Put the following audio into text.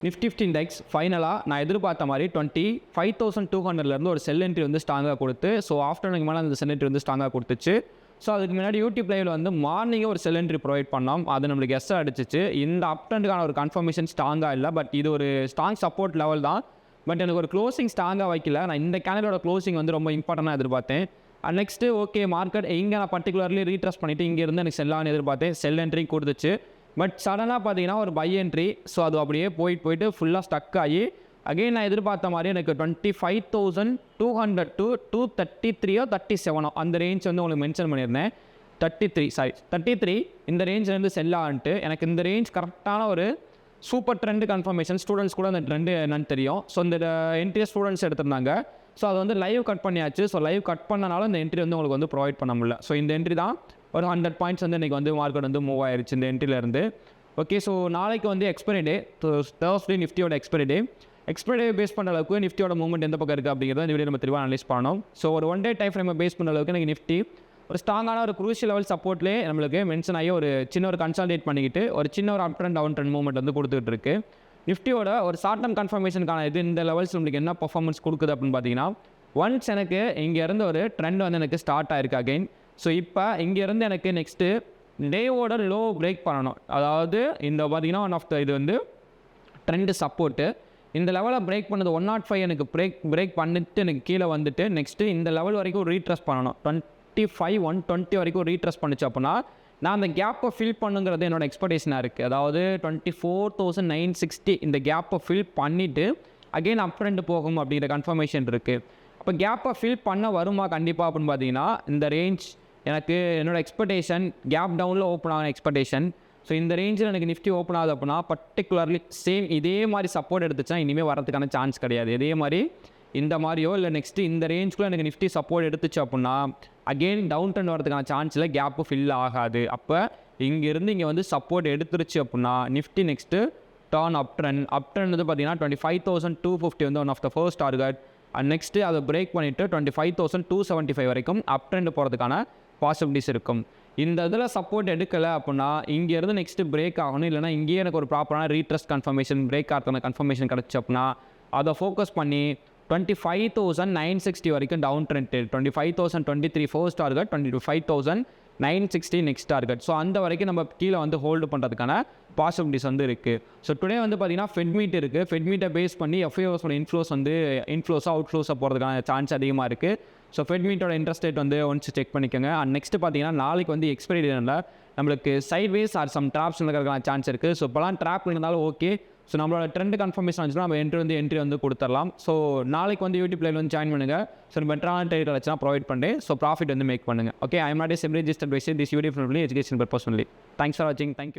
Nifty 50 index ஃபைனலாக நான் எதிர்பார்த்த மாதிரி 25,200 ஒரு செல் என்ட்ரி வந்து ஸ்ட்ராங்காக கொடுத்து, ஸோ ஆஃப்டர்நூனுக்கு மேலே அந்த செல் என்ட்ரி வந்து ஸ்ட்ராங்காக கொடுத்துச்சு. ஸோ அதுக்கு முன்னாடி யூடியூப் லைவில் வந்து மார்னிங்கே ஒரு செல் என்ட்ரி ப்ரொவைட் பண்ணோம். அது நம்மளுக்கு எஸ்ஸை அடிச்சிச்சு. இந்த அப் ட்ரெண்டுக்கான ஒரு கன்ஃபர்மேஷன் ஸ்ட்ராங்காக இல்லை, பட் இது ஒரு ஸ்ட்ராங் சப்போர்ட் லெவல் தான். பட் எனக்கு ஒரு க்ளோசிங் ஸ்ட்ராங்காக வைக்கல. நான் இந்த கேனலோட க்ளோசிங் வந்து ரொம்ப இம்பார்ட்டண்டாக எதிர்பார்த்தேன். நெக்ஸ்ட்டு ஓகே மார்க்கெட் இங்கே நான் பர்டிகுலர்லி ரீட்ரஸ்ட் பண்ணிவிட்டு இங்கே இருந்து எனக்கு செல்லான்னு எதிர்பார்த்தேன். செல் என்ட்ரி கொடுத்துச்சு. பட் சடனாக பார்த்தீங்கன்னா ஒரு பை என்ட்ரி. ஸோ அது அப்படியே போயிட்டு ஃபுல்லாக ஸ்டக் ஆகி அகெயின் நான் எதிர்பார்த்த மாதிரி எனக்கு 25,200 to 233 37 அந்த ரேஞ்ச் வந்து உங்களுக்கு மென்ஷன் பண்ணியிருந்தேன். 33 இந்த ரேஞ்சிலேருந்து செல் ஆகிட்டு எனக்கு இந்த ரேஞ்ச் கரெக்டான ஒரு சூப்பர் ட்ரெண்டு கன்ஃபர்மேஷன். ஸ்டூடெண்ட்ஸ் கூட அந்த ட்ரெண்டு என்னன்னு தெரியும். ஸோ இந்த என்ட்ரியை ஸ்டூடெண்ட்ஸ் எடுத்திருந்தாங்க. ஸோ அது வந்து லைவ் கட் பண்ணியாச்சு. ஸோ லைவ் கட் பண்ணனால இந்த என்ட்ரி வந்து உங்களுக்கு வந்து ப்ரொவைட் பண்ண முடியல. ஸோ இந்த என்ட்ரி தான் ஒரு 100 பாயிண்ட்ஸ் வந்து இன்றைக்கி வந்து மார்க்கெட் வந்து மூவ் ஆயிடுச்சு இந்த என்ட்ரிலேருந்து. ஓகே, ஸோ நாளைக்கு வந்து எக்ஸ்பைரி டே. தேர்ஸ்டே நிஃப்டியோட எக்ஸ்பைரி டே பேஸ் பண்ணுற அளவுக்கு நிஃப்டியோட மூவ்மெண்ட் எந்த பக்கம் இருக்குது அப்படிங்கிறத இந்த வீடியோ நம்ம தெளிவாக அனலைஸ் பண்ணணும். ஸோ ஒரு ஒன் டே டைம் ஃப்ரேமை பேஸ் பண்ணுற அளவுக்கு எனக்கு நிஃப்டி ஒரு ஸ்ட்ராங்கான ஒரு குரூஷியல் லெவல் சப்போர்ட்லேயே நம்மளுக்கு மென்ஷன் ஆகி ஒரு சின்ன ஒரு கன்சால்டேட் பண்ணிக்கிட்டு ஒரு சின்ன ஒரு up trend down trend movement வந்து கொடுத்துட்டு இருக்கு. நிஃப்டியோட ஒரு ஷார்ட் டர்ம் கன்ஃபர்மேஷனுக்கான இது இந்த லெவல்ஸ் நம்மளுக்கு என்ன பர்ஃபார்மன்ஸ் கொடுக்குது அப்படின்னு பார்த்தீங்கன்னா, ஒன்ஸ் எனக்கு இங்கே இருந்து ஒரு ட்ரெண்ட் வந்து எனக்கு ஸ்டார்ட் ஆயிருக்கு அகைன். ஸோ இப்போ இங்கேருந்து எனக்கு நெக்ஸ்ட்டு டேவோட லோ பிரேக் பண்ணணும். அதாவது இந்த பார்த்தீங்கன்னா ஒன் ஆஃப் த இது வந்து ட்ரெண்டு சப்போர்ட்டு. இந்த லெவலை பிரேக் பண்ணது 105 எனக்கு பிரேக் பண்ணிட்டு எனக்கு கீழே வந்துட்டு நெக்ஸ்ட்டு இந்த லெவல் வரைக்கும் ரீட்ரஸ்ட் பண்ணணும். 25,120 வரைக்கும் ரீட்ரஸ்ட் பண்ணிச்சு அப்படின்னா நான் அந்த கேப்பை ஃபில் பண்ணுங்கிறது என்னோட எக்ஸ்பெக்டேஷனாக இருக்குது. அதாவது 24,960 இந்த கேப்பை ஃபில் பண்ணிவிட்டு அகெயின் அப் ட்ரெண்ட் போகும் அப்படிங்கிற கன்ஃபர்மேஷன் இருக்குது. அப்போ கேப்பை ஃபில் பண்ண வருமா கண்டிப்பாக அப்படின்னு பார்த்தீங்கன்னா இந்த ரேஞ்ச் எனக்கு என்னோடய எக்ஸ்பெக்டேஷன் கேப் டவுனில் ஓப்பன் ஆன எக்ஸ்பெக்டேஷன். ஸோ இந்த ரேஞ்சில் எனக்கு நிஃப்டி ஓப்பன் ஆகுது அப்படின்னா பர்டிகுலர்லி சேம் இதே மாதிரி சப்போர்ட் எடுத்துச்சுன்னா இனிமேல் வரதுக்கான சான்ஸ் கிடையாது. இதே மாதிரி இந்த மாதிரியோ இல்லை நெக்ஸ்ட்டு இந்த ரேஞ்சுக்குள்ளே எனக்கு நிஃப்டி சப்போர்ட் எடுத்துச்சு அப்படின்னா அகெயின் டவுன் ட்ரெண்ட் வரதுக்கான சான்ஸில் கேப்பு ஃபில் ஆகாது. அப்போ இங்கேருந்து இங்கே வந்து சப்போர்ட் எடுத்துருச்சு அப்படின்னா Nifty next turn up trend வந்து பார்த்தீங்கன்னா 25,250 வந்து one of the first target. Next அதை பிரேக் பண்ணிவிட்டு 25,275 வரைக்கும் அப் ட்ரெண்ட் போகிறதுக்கான பாசிபிலிட்டிஸ் இருக்கும். இந்த இதில் சப்போர்ட் எடுக்கலை அப்படின்னா இங்கேருந்து நெக்ஸ்ட்டு பிரேக் ஆகணும். இல்லைனா இங்கேயே எனக்கு ஒரு ப்ராப்பரான ரீட்ரஸ்ட் கன்ஃபர்மேஷன் பிரேக் ஆகிறதுக்கான கன்ஃபர்மேஷன் கிடச்சி அப்படின்னா அதை ஃபோக்கஸ் பண்ணி 25,960 வரைக்கும் down trend, 25,023 first target, 25,960 next target. So அந்த வரைக்கும் நம்ம கீழே வந்து ஹோல்டு பண்ணுறதுக்கான பாசிபிலிட்டிஸ் வந்து இருக்குது. ஸோ டுடே வந்து பார்த்திங்கன்னா ஃபெட் மீட் இருக்குது. ஃபெட் மீட்டை பேஸ் பண்ணி எஃப்ஐஓஸோட இன்ஃப்ளோஸாக அவுட்ஃப்ளோஸாக போகிறதுக்கான சான்ஸ் அதிகமாக இருக்குது. ஸோ ஃபெட் மீட்டோட இன்ட்ரெஸ்ட் ரேட் வந்து ஒன்ஸ் செக் பண்ணிக்கோங்க. அண்ட் நெக்ஸ்ட்டு பார்த்தீங்கன்னா நாளைக்கு வந்து எக்ஸ்பைரி டேட்டில் நம்மளுக்கு சைட்வேஸ் ஆர் சம் ட்ராப்ஸ் இருக்கிறதுக்கான சான்ஸ் இருக்குது. ஸோ இப்போலாம் ட்ராப் இருந்தாலும் ஓகே. ஸோ நம்மளோட ட்ரெண்ட் கன்ஃபர்மேஷன் வந்துச்சுன்னா நம்ம என்ட்ரி வந்து கொடுத்துடலாம். ஸோ நாளைக்கு வந்து யூடியூப் லைவ் வந்து ஜாயின் பண்ணுங்கள். ஸோ பெட்டரான ட்ரேட் வச்சுனா ப்ரொவைட் பண்ணுறேன். ஸோ ப்ராஃபிட் வந்து மேக் பண்ணுங்கள். Okay, I am not a SEBI registered base this video from education purpose only. Thanks for வாட்சிங். தேங்க்யூ.